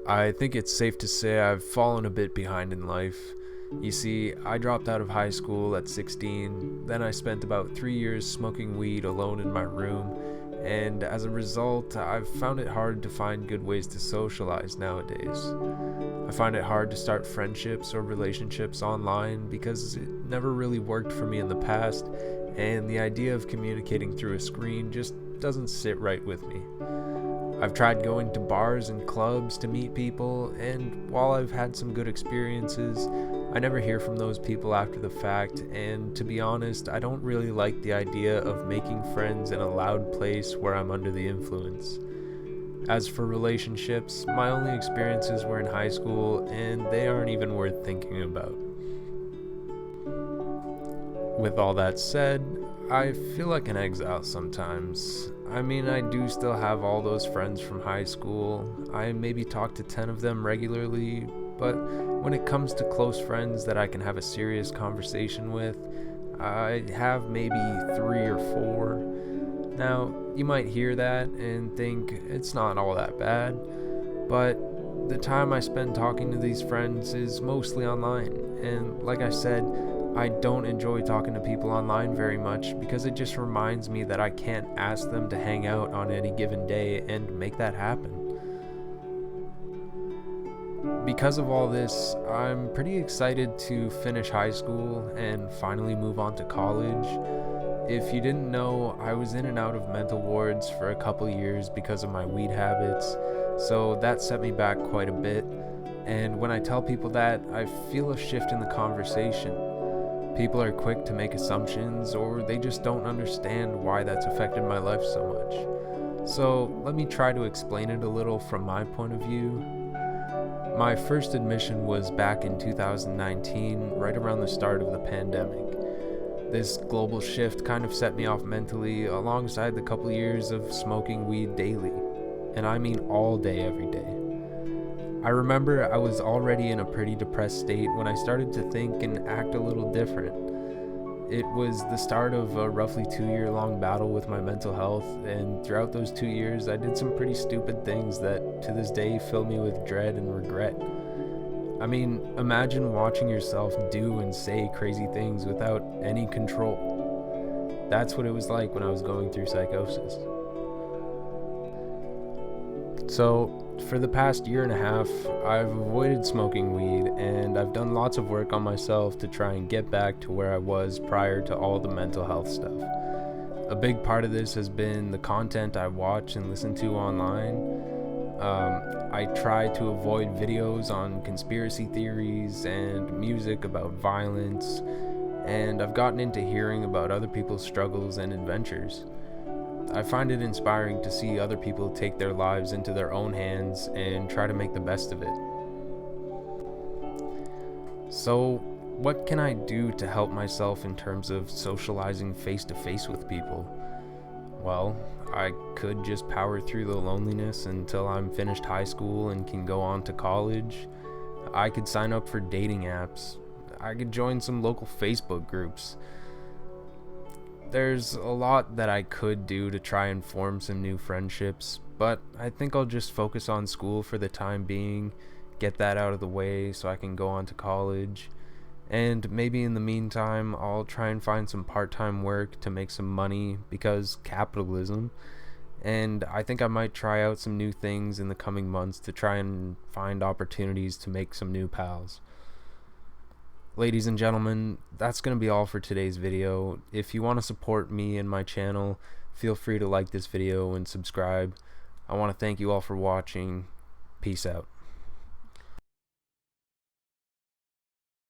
I think it's safe to say I've fallen a bit behind in life. You see, I dropped out of high school at 16, then I spent about 3 years smoking weed alone in my room, and as a result, I've found it hard to find good ways to socialize nowadays. I find it hard to start friendships or relationships online because it never really worked for me in the past, and the idea of communicating through a screen just doesn't sit right with me. I've tried going to bars and clubs to meet people, and while I've had some good experiences, I never hear from those people after the fact, and to be honest, I don't really like the idea of making friends in a loud place where I'm under the influence. As for relationships, my only experiences were in high school, and they aren't even worth thinking about. With all that said, I feel like an exile sometimes. I mean, I do still have all those friends from high school. I maybe talk to 10 of them regularly, but when it comes to close friends that I can have a serious conversation with, I have maybe 3 or 4. Now, you might hear that and think it's not all that bad, but the time I spend talking to these friends is mostly online, and like I said, I don't enjoy talking to people online very much because it just reminds me that I can't ask them to hang out on any given day and make that happen. Because of all this, I'm pretty excited to finish high school and finally move on to college. If you didn't know, I was in and out of mental wards for a couple years because of my weed habits, so that set me back quite a bit. And when I tell people that, I feel a shift in the conversation. People are quick to make assumptions, or they just don't understand why that's affected my life so much. So let me try to explain it a little from my point of view. My first admission was back in 2019, right around the start of the pandemic. This global shift kind of set me off mentally alongside the couple years of smoking weed daily. And I mean all day, every day. I remember I was already in a pretty depressed state when I started to think and act a little different. It was the start of a roughly 2-year-long battle with my mental health, and throughout those 2 years I did some pretty stupid things that to this day fill me with dread and regret. I mean, imagine watching yourself do and say crazy things without any control. That's what it was like when I was going through psychosis. So, for the past year and a half, I've avoided smoking weed, and I've done lots of work on myself to try and get back to where I was prior to all the mental health stuff. A big part of this has been the content I watch and listen to online. I try to avoid videos on conspiracy theories and music about violence, and I've gotten into hearing about other people's struggles and adventures. I find it inspiring to see other people take their lives into their own hands and try to make the best of it. So, what can I do to help myself in terms of socializing face to face with people? Well, I could just power through the loneliness until I'm finished high school and can go on to college. I could sign up for dating apps. I could join some local Facebook groups. There's a lot that I could do to try and form some new friendships, but I think I'll just focus on school for the time being, get that out of the way so I can go on to college, and maybe in the meantime I'll try and find some part-time work to make some money because capitalism, and I think I might try out some new things in the coming months to try and find opportunities to make some new pals. Ladies and gentlemen, that's going to be all for today's video. If you want to support me and my channel, feel free to like this video and subscribe. I want to thank you all for watching. Peace out.